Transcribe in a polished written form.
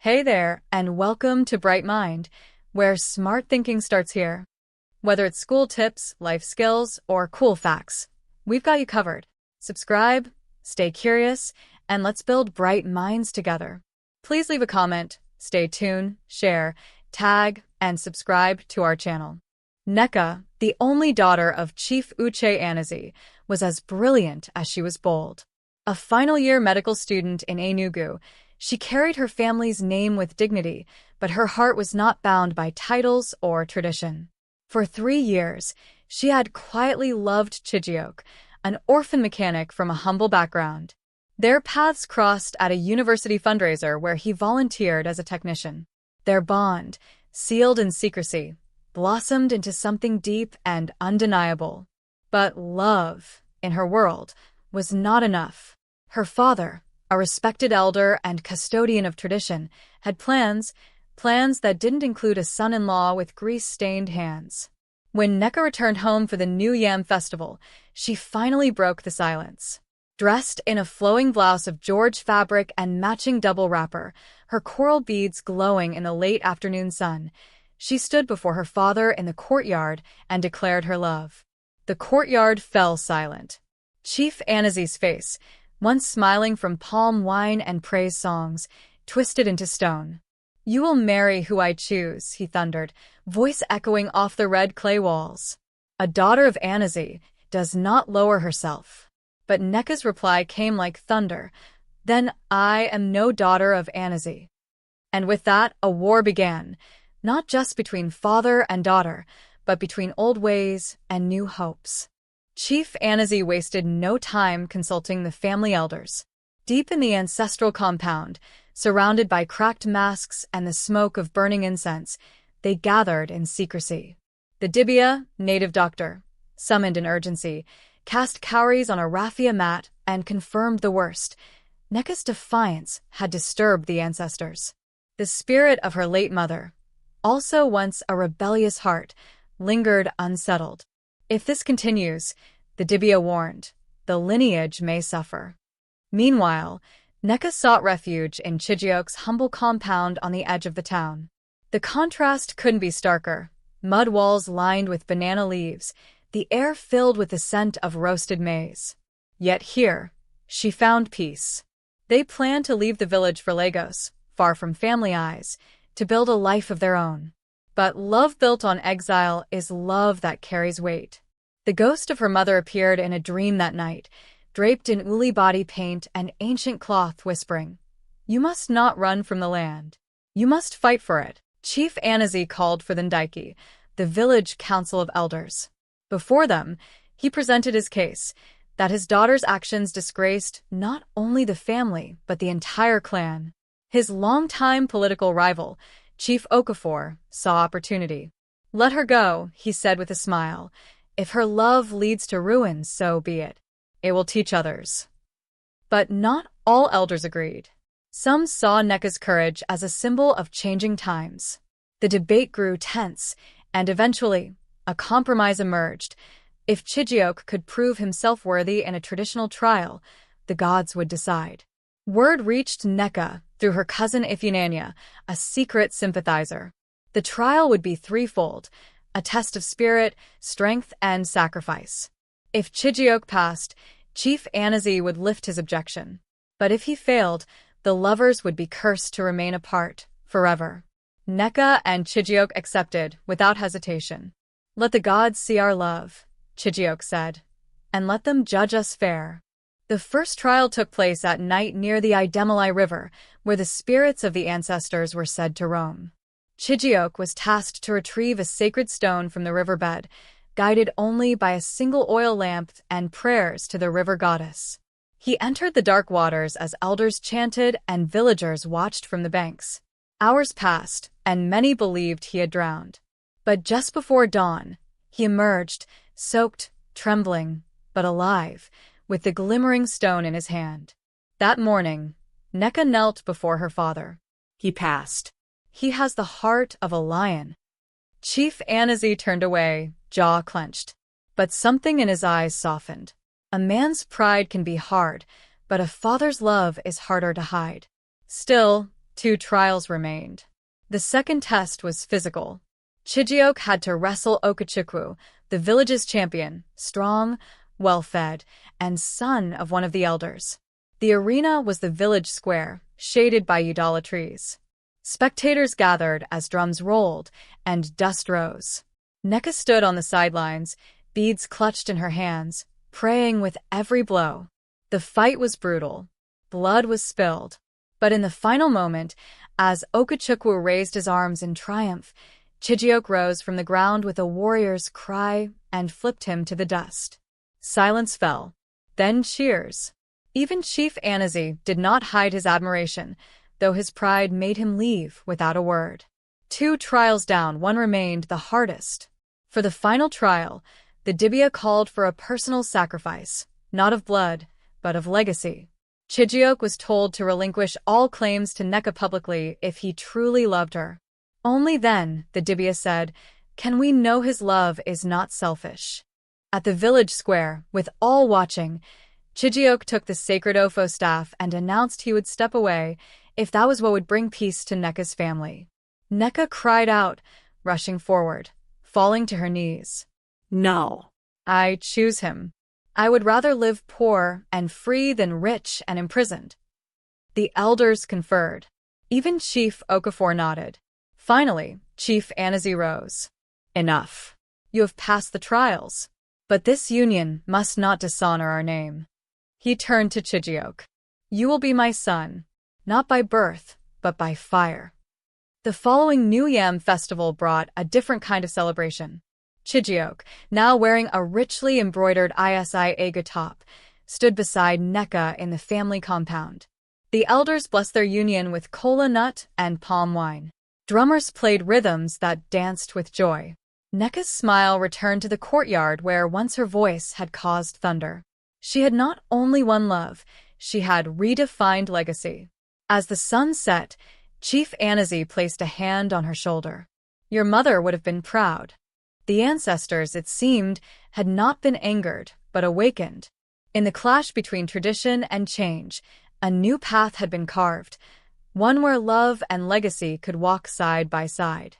Hey there, and welcome to Bright Mind, where smart thinking starts here. Whether it's school tips, life skills, or cool facts, we've got you covered. Subscribe, stay curious, and let's build bright minds together. Please leave a comment, stay tuned, share, tag, and subscribe to our channel. Nneka, the only daughter of Chief Uche Anazi, was as brilliant as she was bold. A final-year medical student in Enugu, she carried her family's name with dignity, but her heart was not bound by titles or tradition. For 3 years, she had quietly loved Chijioke, an orphan mechanic from a humble background. Their paths crossed at a university fundraiser where he volunteered as a technician. Their bond, sealed in secrecy, blossomed into something deep and undeniable. But love, in her world, was not enough. Her father, a respected elder and custodian of tradition, had plans that didn't include a son-in-law with grease-stained hands. When Nneka returned home for the New Yam festival, she finally broke the silence. Dressed in a flowing blouse of George fabric and matching double wrapper, her coral beads glowing in the late afternoon sun, she stood before her father in the courtyard and declared her love. The courtyard fell silent. Chief Anazi's face, once smiling from palm wine and praise songs, twisted into stone. "You will marry who I choose," he thundered, voice echoing off the red clay walls. "A daughter of Anazi does not lower herself." But Nneka's reply came like thunder. "Then I am no daughter of Anazi." And with that, a war began, not just between father and daughter, but between old ways and new hopes. Chief Anazi wasted no time consulting the family elders. Deep in the ancestral compound, surrounded by cracked masks and the smoke of burning incense, they gathered in secrecy. The Dibia, native doctor, summoned in urgency, cast cowries on a raffia mat and confirmed the worst. Nneka's defiance had disturbed the ancestors. The spirit of her late mother, also once a rebellious heart, lingered unsettled. If this continues, the Dibia warned, the lineage may suffer. Meanwhile, Nneka sought refuge in Chijioke's humble compound on the edge of the town. The contrast couldn't be starker. Mud walls lined with banana leaves, the air filled with the scent of roasted maize. Yet here, she found peace. They planned to leave the village for Lagos, far from family eyes, to build a life of their own. But love built on exile is love that carries weight. The ghost of her mother appeared in a dream that night, draped in uli body paint and ancient cloth, whispering, "You must not run from the land. You must fight for it." Chief Anazi called for the Ndaiki, the village council of elders. Before them, he presented his case, that his daughter's actions disgraced not only the family, but the entire clan. His longtime political rival, Chief Okafor, saw opportunity. "Let her go," he said with a smile. "If her love leads to ruin, so be it. It will teach others." But not all elders agreed. Some saw Nneka's courage as a symbol of changing times. The debate grew tense, and eventually, a compromise emerged. If Chijioke could prove himself worthy in a traditional trial, the gods would decide. Word reached Nneka through her cousin Ifunanya, a secret sympathizer. The trial would be threefold, a test of spirit, strength, and sacrifice. If Chijioke passed, Chief Anazi would lift his objection. But if he failed, the lovers would be cursed to remain apart, forever. Nneka and Chijioke accepted, without hesitation. "Let the gods see our love," Chijioke said, "and let them judge us fair." The first trial took place at night near the Idemili River, where the spirits of the ancestors were said to roam. Chijioke was tasked to retrieve a sacred stone from the riverbed, guided only by a single oil lamp and prayers to the river goddess. He entered the dark waters as elders chanted and villagers watched from the banks. Hours passed, and many believed he had drowned. But just before dawn, he emerged, soaked, trembling, but alive, with the glimmering stone in his hand. That morning, Nneka knelt before her father. He passed. "He has the heart of a lion." Chief Anazi turned away, jaw clenched. But something in his eyes softened. A man's pride can be hard, but a father's love is harder to hide. Still, 2 trials remained. The second test was physical. Chijioke had to wrestle Okachukwu, the village's champion, strong, well-fed, and son of one of the elders. The arena was the village square, shaded by udala trees. Spectators gathered as drums rolled and dust rose. Nneka stood on the sidelines, beads clutched in her hands, praying with every blow. The fight was brutal. Blood was spilled. But in the final moment, as Okachukwu raised his arms in triumph, Chijioke rose from the ground with a warrior's cry and flipped him to the dust. Silence fell. Then cheers. Even Chief Anazi did not hide his admiration, though his pride made him leave without a word. 2 trials down, one remained, the hardest. For the final trial, the Dibia called for a personal sacrifice, not of blood, but of legacy. Chijioke was told to relinquish all claims to Nneka publicly if he truly loved her. Only then, the Dibia said, can we know his love is not selfish. At the village square, with all watching, Chijioke took the sacred Ofo staff and announced he would step away if that was what would bring peace to Nneka's family. Nneka cried out, rushing forward, falling to her knees. No. I choose him. I would rather live poor and free than rich and imprisoned. The elders conferred. Even Chief Okafor nodded. Finally, Chief Anazi rose. Enough. You have passed the trials. But this union must not dishonor our name. He turned to Chijioke. You will be my son, not by birth, but by fire. The following New Yam festival brought a different kind of celebration. Chijioke, now wearing a richly embroidered ISI Aga top, stood beside Nneka in the family compound. The elders blessed their union with kola nut and palm wine. Drummers played rhythms that danced with joy. Nneka's smile returned to the courtyard where once her voice had caused thunder. She had not only won love, she had redefined legacy. As the sun set, Chief Anazi placed a hand on her shoulder. Your mother would have been proud. The ancestors, it seemed, had not been angered, but awakened. In the clash between tradition and change, a new path had been carved, one where love and legacy could walk side by side.